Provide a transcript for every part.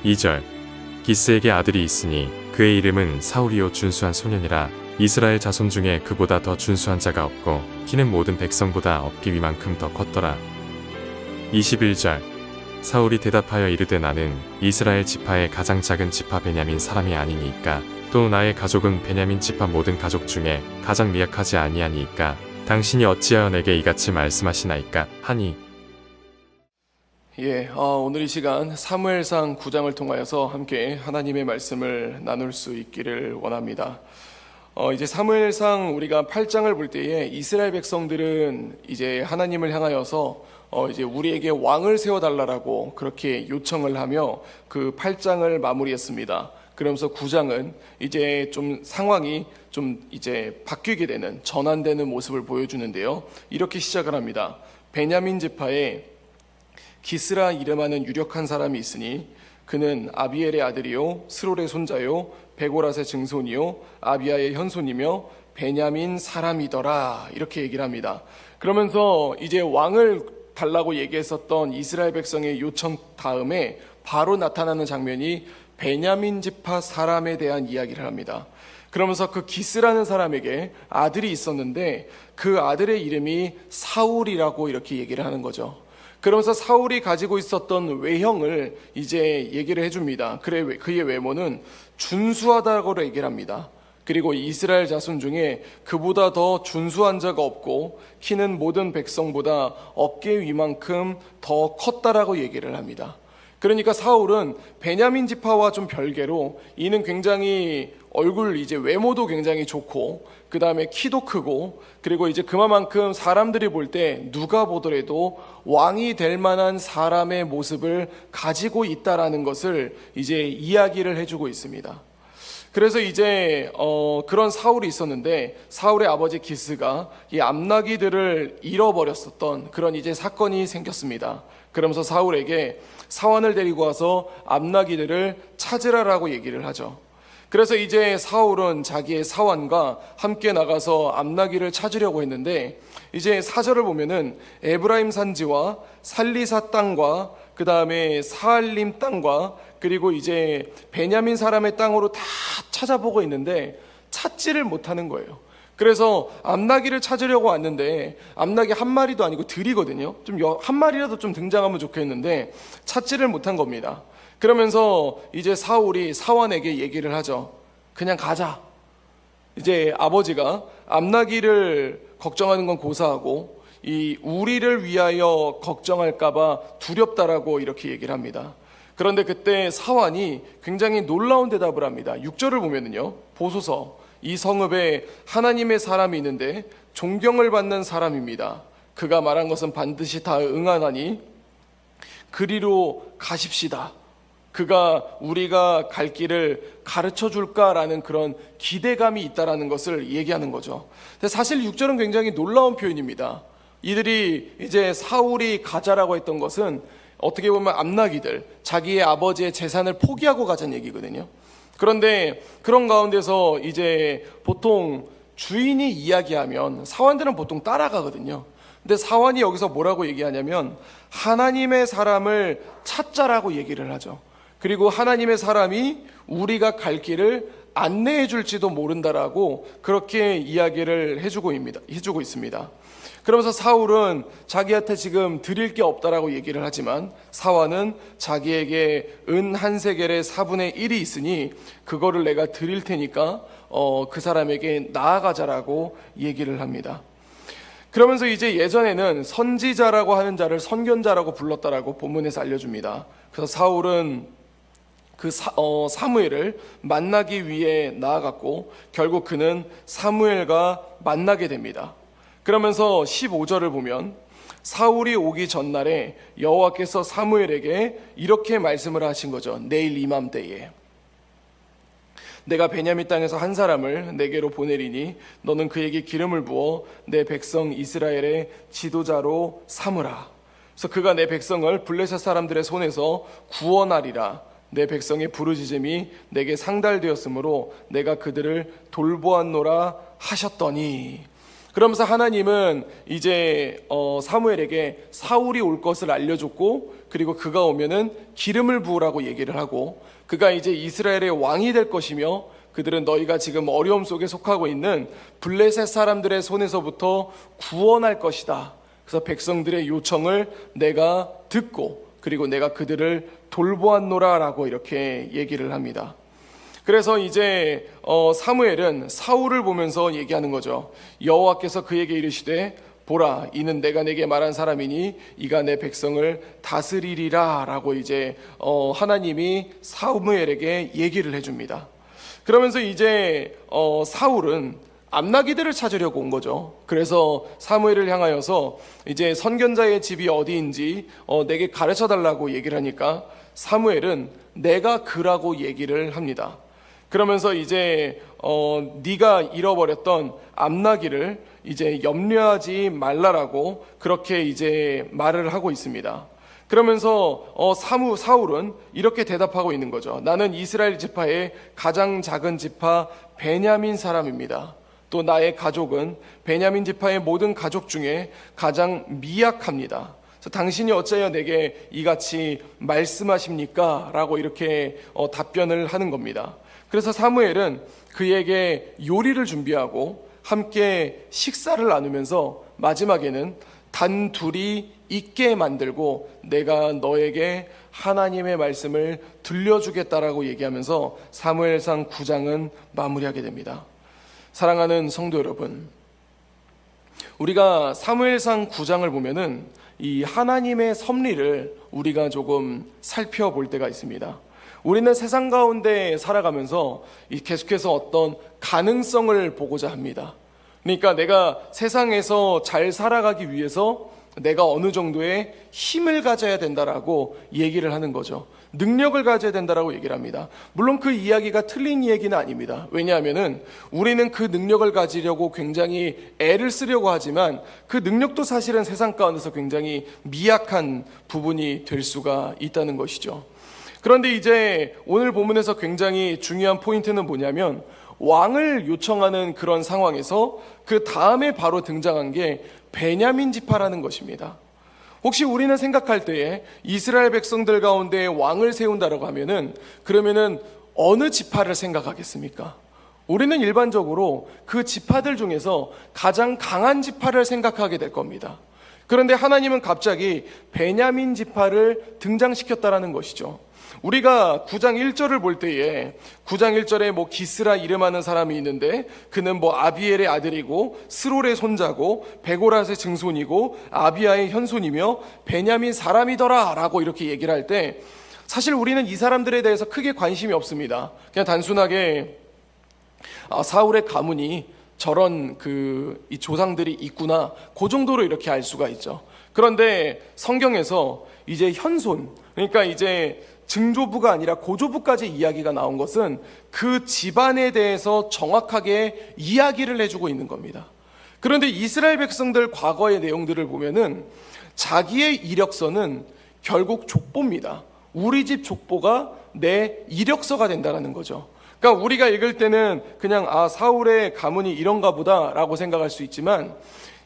2절 기스에게 아들이 있으니 그의 이름은 사울이요 준수한 소년이라. 이스라엘 자손 중에 그보다 더 준수한 자가 없고 키는 모든 백성보다 어깨 위만큼 더 컸더라. 21절 사울이 대답하여 이르되 나는 이스라엘 지파의 가장 작은 지파 베냐민 사람이 아니니까 또 나의 가족은 베냐민 지파 모든 가족 중에 가장 미약하지 아니하니까 당신이 어찌하여 내게 이같이 말씀하시나이까 하니. 오늘 이 시간 사무엘상 9장을 통하여서 함께 하나님의 말씀을 나눌 수 있기를 원합니다. 이제 사무엘상 우리가 8장을 볼 때에 이스라엘 백성들은 이제 하나님을 향하여서 이제 우리에게 왕을 세워달라고 그렇게 요청을 하며 그 8장을 마무리했습니다. 그러면서 9장은 이제 좀 상황이 좀 이제 바뀌게 되는, 전환되는 모습을 보여주는데요. 이렇게 시작을 합니다. 베냐민 지파에 기스라 이름하는 유력한 사람이 있으니 그는 아비엘의 아들이요 스롤의 손자요 베고랏의 증손이요 아비야의 현손이며 베냐민 사람이더라. 이렇게 얘기를 합니다. 그러면서 이제 왕을 달라고 얘기했었던 이스라엘 백성의 요청 다음에 바로 나타나는 장면이 베냐민 지파 사람에 대한 이야기를 합니다. 그러면서 그 기스라는 사람에게 아들이 있었는데 그 아들의 이름이 사울이라고 이렇게 얘기를 하는 거죠. 그러면서 사울이 가지고 있었던 외형을 이제 얘기를 해줍니다. 그의 외모는 준수하다고 얘기를 합니다. 그리고 이스라엘 자손 중에 그보다 더 준수한 자가 없고 키는 모든 백성보다 어깨 위만큼 더 컸다라고 얘기를 합니다. 그러니까 사울은 베냐민 지파와 좀 별개로 이는 굉장히 이제 외모도 굉장히 좋고 그 다음에 키도 크고 그리고 이제 그만큼 사람들이 볼 때 누가 보더라도 왕이 될 만한 사람의 모습을 가지고 있다라는 것을 이제 이야기를 해주고 있습니다. 그래서 이제 그런 사울이 있었는데 사울의 아버지 기스가 이 암나기들을 잃어버렸었던 그런 이제 사건이 생겼습니다. 그러면서 사울에게 사환을 데리고 와서 암나기들을 찾으라라고 얘기를 하죠. 그래서 이제 사울은 자기의 사환과 함께 나가서 암나기를 찾으려고 했는데 이제 4절을 보면은 에브라임 산지와 살리사 땅과 그 다음에 사알림 땅과 그리고 이제 베냐민 사람의 땅으로 다 찾아보고 있는데 찾지를 못하는 거예요. 그래서 암나기를 찾으려고 왔는데 암나기 한 마리도 아니고 들이거든요. 좀 한 마리라도 좀 등장하면 좋겠는데 찾지를 못한 겁니다. 그러면서 이제 사울이 사환에게 얘기를 하죠. 그냥 가자. 이제 아버지가 암나기를 걱정하는 건 고사하고 이 우리를 위하여 걱정할까봐 두렵다라고 이렇게 얘기를 합니다. 그런데 그때 사환이 굉장히 놀라운 대답을 합니다. 6절을 보면은요. 보소서 이 성읍에 하나님의 사람이 있는데 존경을 받는 사람입니다. 그가 말한 것은 반드시 다 응하나니 그리로 가십시다. 그가 우리가 갈 길을 가르쳐 줄까라는 그런 기대감이 있다라는 것을 얘기하는 거죠. 근데 사실 6절은 굉장히 놀라운 표현입니다. 이들이 이제 사울이 가자라고 했던 것은 어떻게 보면 암나기들, 자기의 아버지의 재산을 포기하고 가자는 얘기거든요. 그런데 그런 가운데서 이제 보통 주인이 이야기하면 사환들은 보통 따라가거든요. 근데 사환이 여기서 뭐라고 얘기하냐면 하나님의 사람을 찾자라고 얘기를 하죠. 그리고 하나님의 사람이 우리가 갈 길을 안내해 줄지도 모른다라고 그렇게 이야기를 해주고 있습니다. 그러면서 사울은 자기한테 지금 드릴 게 없다라고 얘기를 하지만 사환은 자기에게 은 한 세겔의 4분의 1이 있으니 그거를 내가 드릴 테니까 그 사람에게 나아가자라고 얘기를 합니다. 그러면서 이제 예전에는 선지자라고 하는 자를 선견자라고 불렀다라고 본문에서 알려줍니다. 그래서 사울은 그 사무엘을 만나기 위해 나아갔고 결국 그는 사무엘과 만나게 됩니다. 그러면서 15절을 보면 사울이 오기 전날에 여호와께서 사무엘에게 이렇게 말씀을 하신 거죠. 내일 이맘때에 내가 베냐민 땅에서 한 사람을 내게로 보내리니 너는 그에게 기름을 부어 내 백성 이스라엘의 지도자로 삼으라. 그래서 그가 내 백성을 블레셋 사람들의 손에서 구원하리라. 내 백성의 부르짖음이 내게 상달되었으므로 내가 그들을 돌보았노라 하셨더니. 그러면서 하나님은 이제 사무엘에게 사울이 올 것을 알려줬고, 그리고 그가 오면은 기름을 부으라고 얘기를 하고, 그가 이제 이스라엘의 왕이 될 것이며, 그들은 너희가 지금 어려움 속에 속하고 있는 블레셋 사람들의 손에서부터 구원할 것이다. 그래서 백성들의 요청을 내가 듣고, 그리고 내가 그들을 돌보았노라라고 이렇게 얘기를 합니다. 그래서 이제 사무엘은 사울을 보면서 얘기하는 거죠. 여호와께서 그에게 이르시되 보라, 이는 내가 내게 말한 사람이니 이가 내 백성을 다스리리라 라고 이제 하나님이 사무엘에게 얘기를 해줍니다. 그러면서 이제 사울은 암나기들을 찾으려고 온 거죠. 그래서 사무엘을 향하여서 이제 선견자의 집이 어디인지 내게 가르쳐 달라고 얘기를 하니까 사무엘은 내가 그라고 얘기를 합니다. 그러면서 이제 네가 잃어버렸던 암나기를 이제 염려하지 말라라고 그렇게 이제 말을 하고 있습니다. 그러면서 사울은 이렇게 대답하고 있는 거죠. 나는 이스라엘 지파의 가장 작은 지파 베냐민 사람입니다. 또 나의 가족은 베냐민 지파의 모든 가족 중에 가장 미약합니다. 그래서 당신이 어찌하여 내게 이같이 말씀하십니까? 라고 이렇게 답변을 하는 겁니다. 그래서 사무엘은 그에게 요리를 준비하고 함께 식사를 나누면서 마지막에는 단둘이 있게 만들고 내가 너에게 하나님의 말씀을 들려주겠다라고 얘기하면서 사무엘상 9장은 마무리하게 됩니다. 사랑하는 성도 여러분, 우리가 사무엘상 9장을 보면은 이 하나님의 섭리를 우리가 조금 살펴볼 때가 있습니다. 우리는 세상 가운데 살아가면서 계속해서 어떤 가능성을 보고자 합니다. 그러니까 내가 세상에서 잘 살아가기 위해서 내가 어느 정도의 힘을 가져야 된다라고 얘기를 하는 거죠. 능력을 가져야 된다라고 얘기를 합니다. 물론 그 이야기가 틀린 이야기는 아닙니다. 왜냐하면은 우리는 그 능력을 가지려고 굉장히 애를 쓰려고 하지만 그 능력도 사실은 세상 가운데서 굉장히 미약한 부분이 될 수가 있다는 것이죠. 그런데 이제 오늘 본문에서 굉장히 중요한 포인트는 뭐냐면 왕을 요청하는 그런 상황에서 그 다음에 바로 등장한 게 베냐민 지파라는 것입니다. 혹시 우리는 생각할 때에 이스라엘 백성들 가운데 왕을 세운다라고 하면은 그러면은 어느 지파를 생각하겠습니까? 우리는 일반적으로 그 지파들 중에서 가장 강한 지파를 생각하게 될 겁니다. 그런데 하나님은 갑자기 베냐민 지파를 등장시켰다라는 것이죠. 우리가 9장 1절을 볼 때에 9장 1절에 뭐 기스라 이름하는 사람이 있는데 그는 뭐 아비엘의 아들이고 스롤의 손자고 베고랏의 증손이고 아비야의 현손이며 베냐민 사람이더라 라고 이렇게 얘기를 할 때 사실 우리는 이 사람들에 대해서 크게 관심이 없습니다. 그냥 단순하게 사울의 가문이 저런 이 조상들이 있구나 그 정도로 이렇게 알 수가 있죠. 그런데 성경에서 이제 현손, 그러니까 이제 증조부가 아니라 고조부까지 이야기가 나온 것은 그 집안에 대해서 정확하게 이야기를 해주고 있는 겁니다. 그런데 이스라엘 백성들 과거의 내용들을 보면은 자기의 이력서는 결국 족보입니다. 우리 집 족보가 내 이력서가 된다는 거죠. 그러니까 우리가 읽을 때는 그냥 사울의 가문이 이런가 보다라고 생각할 수 있지만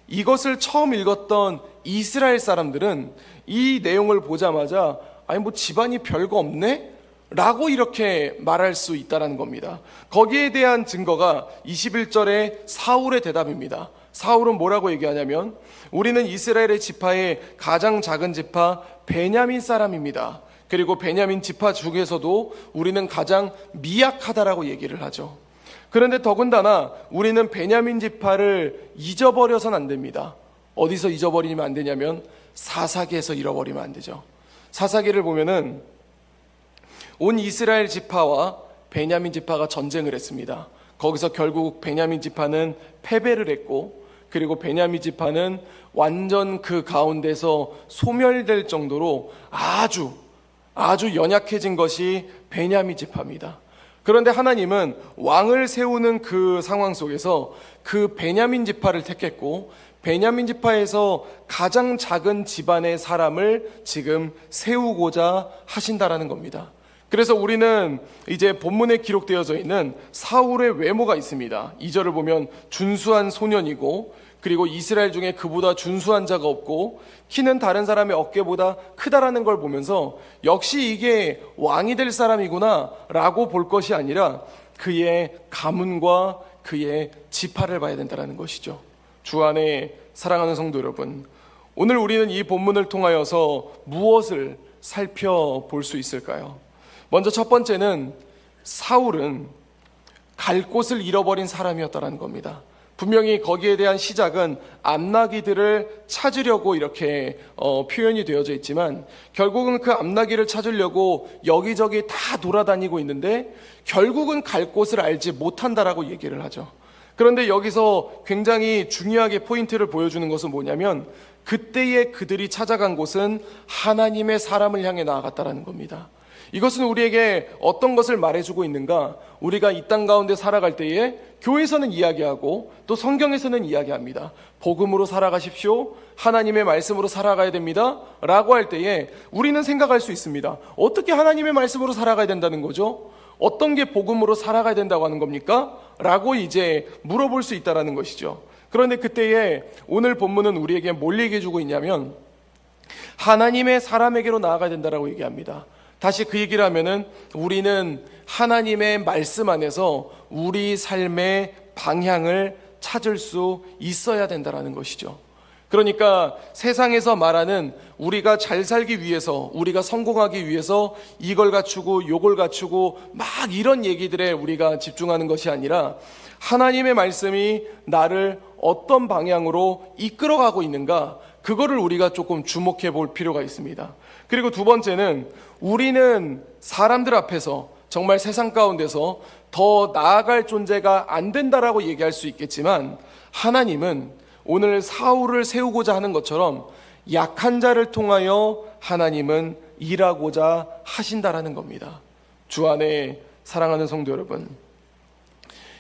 이것을 처음 읽었던 이스라엘 사람들은 이 내용을 보자마자 아니 뭐 집안이 별거 없네? 라고 이렇게 말할 수 있다는 겁니다. 거기에 대한 증거가 21절의 사울의 대답입니다. 사울은 뭐라고 얘기하냐면 우리는 이스라엘의 지파의 가장 작은 지파 베냐민 사람입니다. 그리고 베냐민 지파 중에서도 우리는 가장 미약하다라고 얘기를 하죠. 그런데 더군다나 우리는 베냐민 지파를 잊어버려서는 안 됩니다. 어디서 잊어버리면 안 되냐면 사사기에서 잃어버리면 안 되죠. 사사기를 보면은 온 이스라엘 지파와 베냐민 지파가 전쟁을 했습니다. 거기서 결국 베냐민 지파는 패배를 했고 그리고 베냐민 지파는 완전 그 가운데서 소멸될 정도로 아주 연약해진 것이 베냐민 지파입니다. 그런데 하나님은 왕을 세우는 그 상황 속에서 그 베냐민 지파를 택했고 베냐민 지파에서 가장 작은 집안의 사람을 지금 세우고자 하신다라는 겁니다. 그래서 우리는 이제 본문에 기록되어져 있는 사울의 외모가 있습니다. 2절을 보면 준수한 소년이고 그리고 이스라엘 중에 그보다 준수한 자가 없고 키는 다른 사람의 어깨보다 크다라는 걸 보면서 역시 이게 왕이 될 사람이구나 라고 볼 것이 아니라 그의 가문과 그의 지파를 봐야 된다는 것이죠. 주 안에 사랑하는 성도 여러분, 오늘 우리는 이 본문을 통하여서 무엇을 살펴볼 수 있을까요? 먼저 첫 번째는 사울은 갈 곳을 잃어버린 사람이었다는 겁니다. 분명히 거기에 대한 시작은 암나기들을 찾으려고 이렇게 표현이 되어져 있지만 결국은 그 암나기를 찾으려고 여기저기 다 돌아다니고 있는데 결국은 갈 곳을 알지 못한다라고 얘기를 하죠. 그런데 여기서 굉장히 중요하게 포인트를 보여주는 것은 뭐냐면 그때에 그들이 찾아간 곳은 하나님의 사람을 향해 나아갔다라는 겁니다. 이것은 우리에게 어떤 것을 말해주고 있는가? 우리가 이 땅 가운데 살아갈 때에 교회에서는 이야기하고 또 성경에서는 이야기합니다. 복음으로 살아가십시오. 하나님의 말씀으로 살아가야 됩니다. 라고 할 때에 우리는 생각할 수 있습니다. 어떻게 하나님의 말씀으로 살아가야 된다는 거죠? 어떤 게 복음으로 살아가야 된다고 하는 겁니까? 라고 이제 물어볼 수 있다는 것이죠. 그런데 그때에 오늘 본문은 우리에게 뭘 얘기해 주고 있냐면 하나님의 사람에게로 나아가야 된다라고 얘기합니다. 다시 그 얘기를 하면은 우리는 하나님의 말씀 안에서 우리 삶의 방향을 찾을 수 있어야 된다라는 것이죠. 그러니까 세상에서 말하는 우리가 잘 살기 위해서, 우리가 성공하기 위해서 이걸 갖추고 요걸 갖추고 막 이런 얘기들에 우리가 집중하는 것이 아니라 하나님의 말씀이 나를 어떤 방향으로 이끌어가고 있는가, 그거를 우리가 조금 주목해 볼 필요가 있습니다. 그리고 두 번째는 우리는 사람들 앞에서 정말 세상 가운데서 더 나아갈 존재가 안 된다라고 얘기할 수 있겠지만 하나님은 오늘 사울을 세우고자 하는 것처럼 약한 자를 통하여 하나님은 일하고자 하신다라는 겁니다. 주 안에 사랑하는 성도 여러분,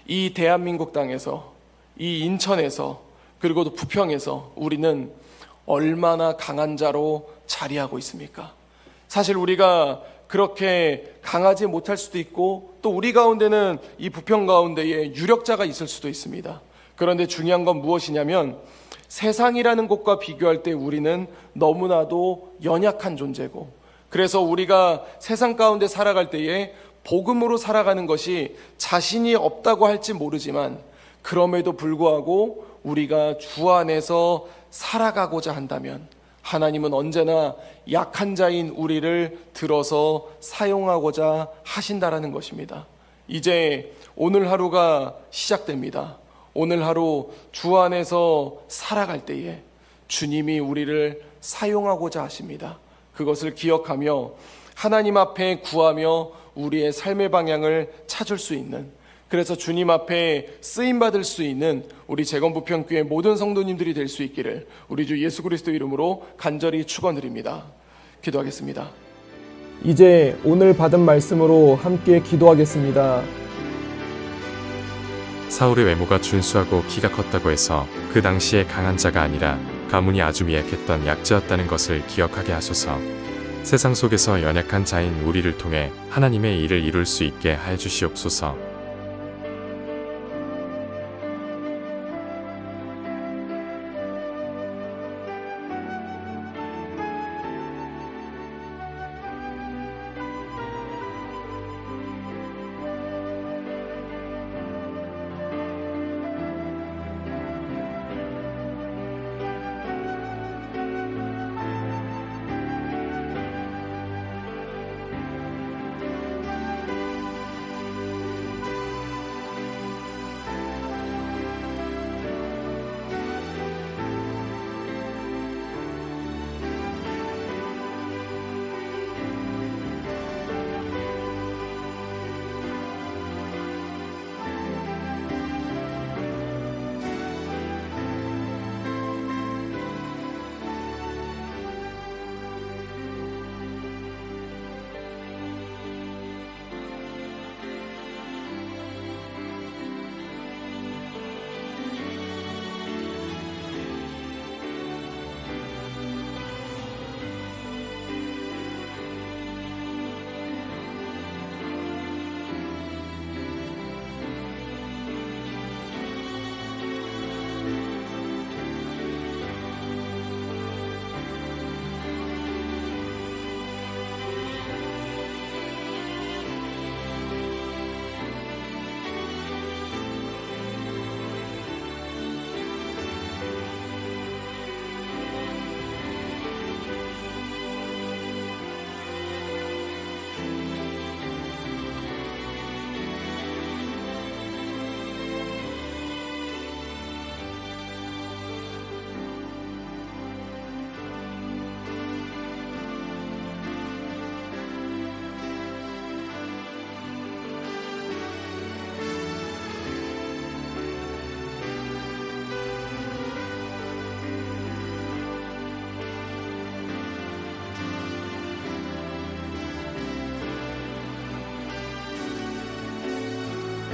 이 대한민국 땅에서, 이 인천에서, 그리고 또 부평에서 우리는 얼마나 강한 자로 자리하고 있습니까? 사실 우리가 그렇게 강하지 못할 수도 있고 또 우리 가운데는 이 부평 가운데에 유력자가 있을 수도 있습니다. 그런데 중요한 건 무엇이냐면 세상이라는 곳과 비교할 때 우리는 너무나도 연약한 존재고, 그래서 우리가 세상 가운데 살아갈 때에 복음으로 살아가는 것이 자신이 없다고 할지 모르지만 그럼에도 불구하고 우리가 주 안에서 살아가고자 한다면 하나님은 언제나 약한 자인 우리를 들어서 사용하고자 하신다라는 것입니다. 이제 오늘 하루가 시작됩니다. 오늘 하루 주 안에서 살아갈 때에 주님이 우리를 사용하고자 하십니다. 그것을 기억하며 하나님 앞에 구하며 우리의 삶의 방향을 찾을 수 있는, 그래서 주님 앞에 쓰임받을 수 있는 우리 재건부평교회 모든 성도님들이 될 수 있기를 우리 주 예수 그리스도 이름으로 간절히 축원드립니다. 기도하겠습니다. 이제 오늘 받은 말씀으로 함께 기도하겠습니다. 사울의 외모가 준수하고 키가 컸다고 해서 그 당시에 강한 자가 아니라 가문이 아주 미약했던 약자였다는 것을 기억하게 하소서. 세상 속에서 연약한 자인 우리를 통해 하나님의 일을 이룰 수 있게 하여 주시옵소서.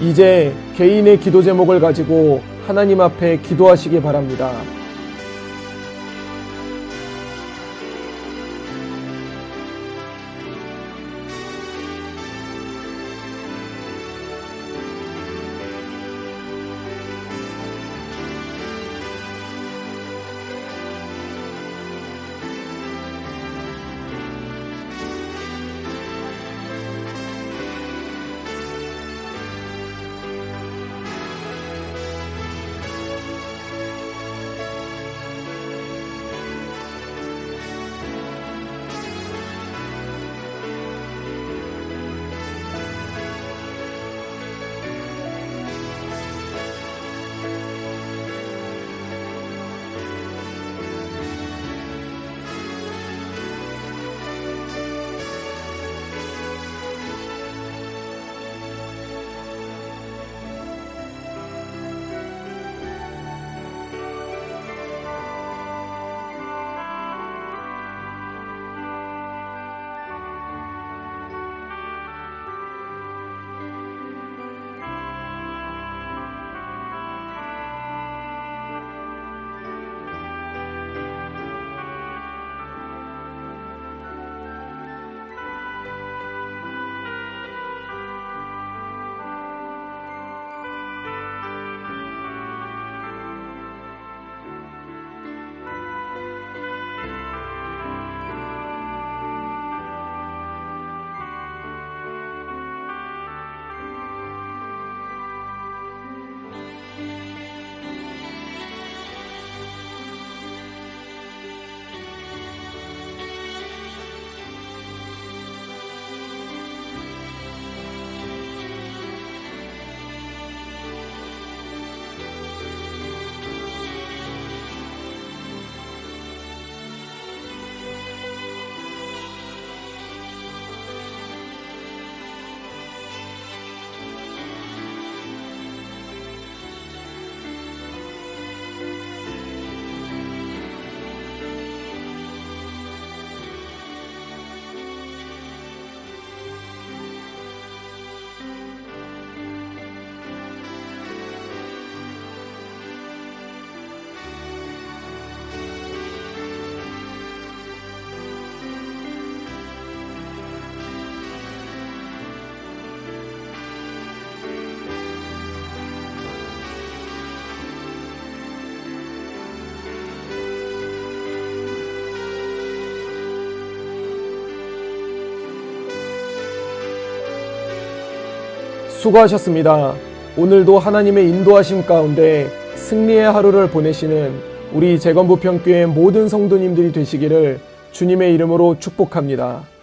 이제 개인의 기도 제목을 가지고 하나님 앞에 기도하시기 바랍니다. 수고하셨습니다. 오늘도 하나님의 인도하심 가운데 승리의 하루를 보내시는 우리 재건부평교회 모든 성도님들이 되시기를 주님의 이름으로 축복합니다.